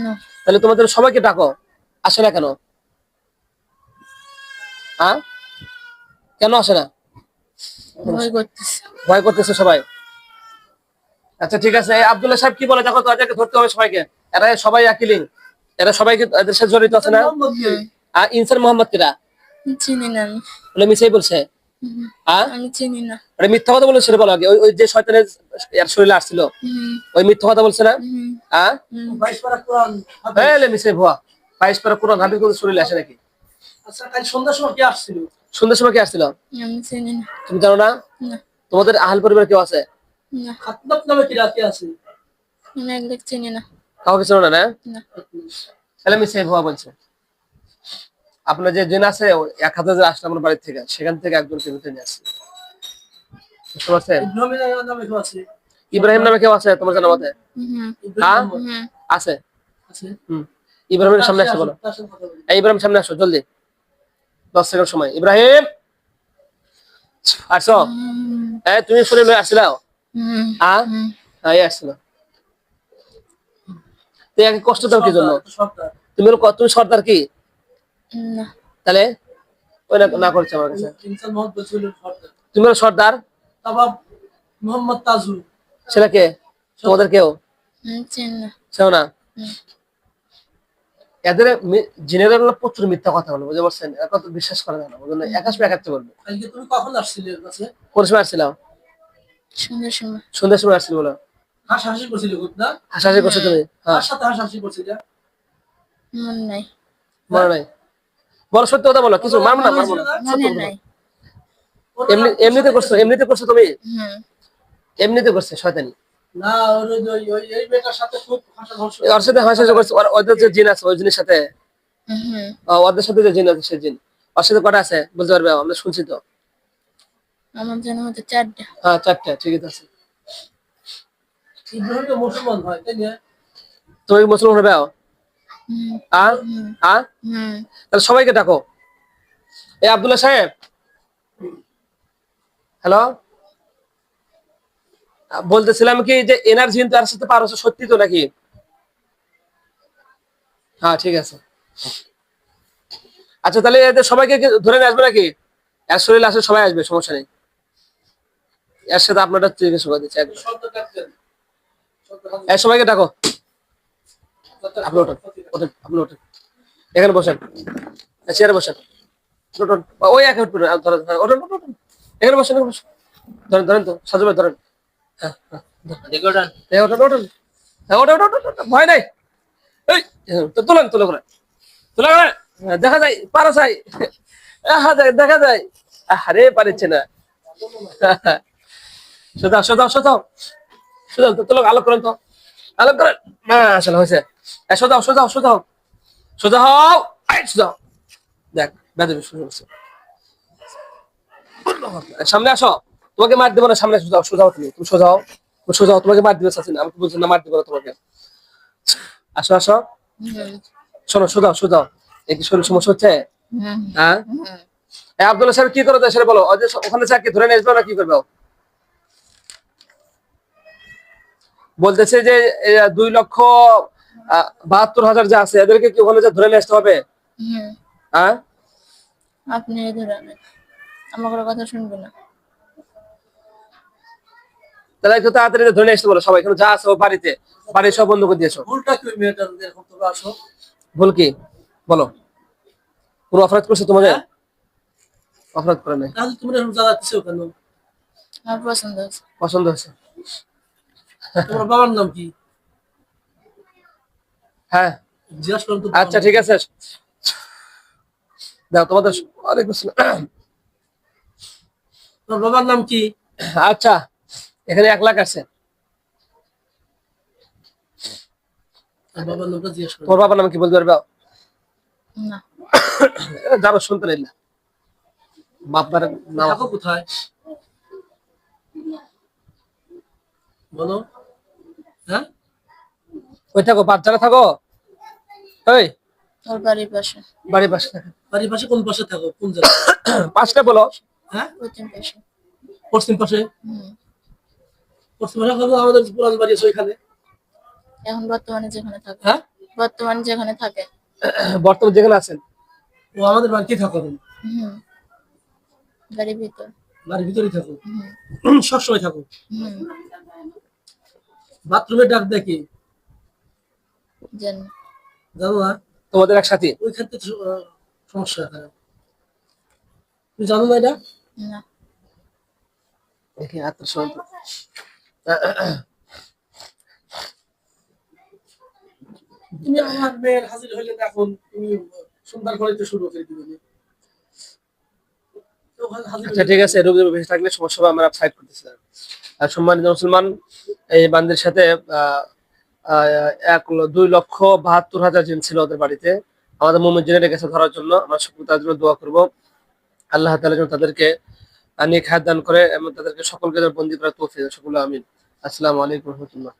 না। তাহলে তোমাদের সবাইকে ডাকো, আসে না কেন? হ্যাঁ, কেন আসে না? ভয় করতেছে। ভয় করতেছে সবাই। আচ্ছা ঠিক আছে, এই আব্দুল্লাহ সাহেব কি বলে দেখো তো, এদেরকে ধরতে হবে সবাইকে। এরা সবাই একই লিঙ্ক, এরা সবাইকে এদের সাথে জড়িত আছে না? আর ইনসান মোহাম্মদ কিরা? চিনি না আমি। বলে মিসাই বলছে। হ্যাঁ, আমি চিনি না। ওটা মিথ্যা কথা বলে সেটা বলো আগে। ওই যে শয়তানের এর শরীরে আসছিল, ওই মিথ্যা কথা বলছে না? হ্যাঁ, 22 পারা কোরআন এই মিসাই ভুয়া। 22 পারা কোরআন হাদিস করে শরীরে আসে নাকি? আচ্ছা, কাল সন্ধ্যার সময় কি আসছিল? সন্ধ্যার সময় কি আসছিল? আমি চিনি না। তুমি জানো না? না। তোমাদের আহল পরিবার কেউ আছে? না। খাতনাত নামে কি রাতে আছে? আমি একদম চিনি না। কাউকে চেনো না? না, না। তাহলে মিসাই ভুয়া বলছে। আপনার যে জিন আছে 1000 আসলে আমার বাড়ি থেকে, সেখান থেকে একজন প্রেমিত নিয়ে আসছে। বুঝতে পারছেন? ইব্রাহিম নামে কেউ আছে? ইব্রাহিম নামে কেউ আছে তোমার জানা মতে? হ্যাঁ, আছে। আছে। ইব্রাহিমের সামনে আসো, বলো। তার সাথে কথা বলি। এই ইব্রাহিম সামনে আসো জলদি, 10 সেকেন্ড সময়। ইব্রাহিম আসো। এই তুমি শুনে লয়ে আসছিলাও? হ্যাঁ, এই আসছিল। তুই একে কষ্ট দাও কি জন্য? সর্দার। তুমি তুমি সর্দার কি? না। তাহলে ওই না করছে আমার কাছে। ইনসান মোহাম্মদ বলছিল সর্দার। তুমি হলো সর্দার, তাবাব মোহাম্মদ তাজু। সেটা কে? তোমাদের কেউ চিনি না। সেও না? এদের জেনারেল প্রচুর মিথ্যা কথা বলবো, বুঝতে পারছেন? এরা কত বিশ্বাস করে না, ওই জন্য একাশ একাত্তর বলবো। কালকে তুমি কখন আসছিলে এর কাছে? কোন সময় আসছিলাম? সন্ধ্যার সময়। সন্ধ্যার সময় আসছিল বলো। হাসাহাসি করছিলে খুব না? হাসাহাসি করছো তুমি? হ্যাঁ, কার সাথে হাসাহাসি করছিলে? মনে নাই। মনে নাই? বলো, সত্যি কথা বলো, কিছু মারবো না, মারবো না। মনে নাই। এমনিতে করছো, এমনিতে করছো তুমি? হুম। এমনিতে করছে শয়তানি। না, এই মেয়েটার সাথে খুব হাসাহাসি ওর সাথে হাসাহাসি করছে, ওদের যে জিন আছে ওই জিনের সাথে, হুম। ওদের সাথে যে জিন আছে সেই জিন। ওর সাথে কটা আছে বলতে পারবে? আমরা শুনছি তো। আমার জানা মতো 4টা। হ্যাঁ, 4টা, ঠিকই তো আছে। ইব্রাহিম তো মুসলমান হয়, তাই না? তুমি কি মুসলমান হবে? আর আর তাহলে সবাইকে ডাকো। এই আব্দুল্লাহ সাহেব, হ্যালো, বলতেছিলাম কি যে এনার্জি তার সাথে পার হচ্ছে, সত্যি তো নাকি? হ্যাঁ, ঠিক আছে। আচ্ছা, তাহলে এদের সবাইকে ধরে নিয়ে আসবে নাকি? এর শরীরে আসলে সবাই আসবে, সমস্যা নেই। এর সাথে আপনারা জিজ্ঞেস করে দিচ্ছে একদম। সর্দার ডাকতেন। এর সবাইকে ডাকো। আপনি ওঠেন, ওঠেন, আপনি ওঠেন, এখানে বসেন, চেয়ারে বসেন। ওঠেন, ওই এক মিনিট ধরেন, ওঠেন, ওঠেন, এখানে বসেন, এখানে বসেন। ধরেন, ধরেন তো, সাজু ভাই ধরেন। হ্যাঁ, হ্যাঁ, ওঠেন, ওঠেন, ওঠেন, হ্যাঁ, ওঠেন, ওঠেন, ওঠেন, ভয় নাই। এই তো তোলেন, তুলে করে, তুলে করে। হ্যাঁ, দেখা যায়, পারা যায়, দেখা যায়। আরে পারিচ্ছে না। সোজাও, সোজাও, সোজাও, সোজাও তো, তুলো, আলোক করেন তো, আলোক করেন। আসলে হয়েছে। সোজাও, সোজাও, সোজাও, সোজা হও, সোজা হও। দেখ, বেদবি শুরু হচ্ছে। সামনে আসো, তোমাকে মার দেবো না, সামনে সোজাও, সোজাও, তুমি সোজাও, তুমি সোজাও, তোমাকে মার দিবে চাচ্ছি না, আমি বলছি না মার দেবো না তোমাকে। আসো, আসো, শোনো, সোজাও, সোজাও। এই কি শরীর সমস্যা হচ্ছে? হ্যাঁ, আব্দুল্লাহ সাহেব কি করে দেয় সেটা বলো। ওখানে চাকরি ধরে নিয়ে আসবে না, কি করবে? বলতেছে যে 2,72,000 যা আছে এদেরকে কি ওখানে ধরে নিয়ে আসতে হবে? হ্যাঁ, আপনি ধরে আনেন, আমার কোনো কথা শুনবে না। তাহলে একটু তাড়াতাড়ি ধরে নিয়ে আসতে বলো সবাই, এখানে যা আছে ও বাড়িতে, বাড়ি সব বন্ধ করে দিয়েছো। ভুলটা কি ওই মেয়েটার? এখন তোমরা আসো। ভুল কি বলো? পুরো অপরাধ করছে তোমাদের? অপরাধ করে নাই। তাহলে তোমরা এখন জ্বালাচ্ছো কেন? আমার পছন্দ হয়েছে। পছন্দ হয়েছে। তোমার বাবার নাম কি? হ্যাঁ, জিজ্ঞাসা করুন তো। আচ্ছা ঠিক আছে, দাও তোমাদের অনেক কিছু। তোমার বাবার নাম কি? আচ্ছা, এখানে 1,00,000 আছে। বাবার নামটা জিজ্ঞাসা করুন। তোমার বাবার নাম কি বলতে পারবে? না। যারা শুনতে নিল বাবার নাম থাকো কোথায় বলো? হ্যাঁ, ওই থাকো, বাচ্চারা থাকো। ওই ওর বাড়ির পাশে। বাড়ির পাশে থাকে। বাড়ির পাশে কোন পাশে থাকো? কোন জায়গায়? পাঁচটা বলো। হ্যাঁ, পশ্চিম পাশে। পশ্চিম পাশে। পশ্চিম পাশে থাকো, আমাদের পুরান বাড়ি আছে ওইখানে। এখন বর্তমানে যেখানে থাকো। হ্যাঁ, বর্তমান যেখানে থাকে। বর্তমানে যেখানে আছেন? ও আমাদের বাড়িতে থাকো তুমি? হুম। বাড়ির ভিতর। বাড়ির ভিতরেই থাকো? হুম। সবসময় থাকো? হুম। বাথরুমে ডাক দেখি জানি। জানো না? তোমাদের একসাথে? ওইখান থেকে সমস্যা হয়। তুমি জানো না এটা? না। দেখি আত্মসন্ত। তুমি আমার মেয়ের হাজির হইলে এখন তুমি সুন্দর করে তো শুরু করে দিবে। আচ্ছা ঠিক আছে, রোগীর বেশি থাকলে সমস্যা হবে, আমরা সাইড করতেছি। আর সম্মানিত মুসলমান, এই বান্দির সাথে আহ, আহ, 2,72,000 জিন ছিল ওদের বাড়িতে। আমাদের মুমিন জিনের কাছে ধরার জন্য আমরা সকলে তাদের জন্য দোয়া করবো। আল্লাহ তাআলা যেন তাদেরকে নেক হায়াত দান করে এবং তাদেরকে সকলকে যেন বন্দী করার তৌফিক দেন। সকলে আমিন। আসসালামু আলাইকুম ওয়া রাহমাতুল্লাহ।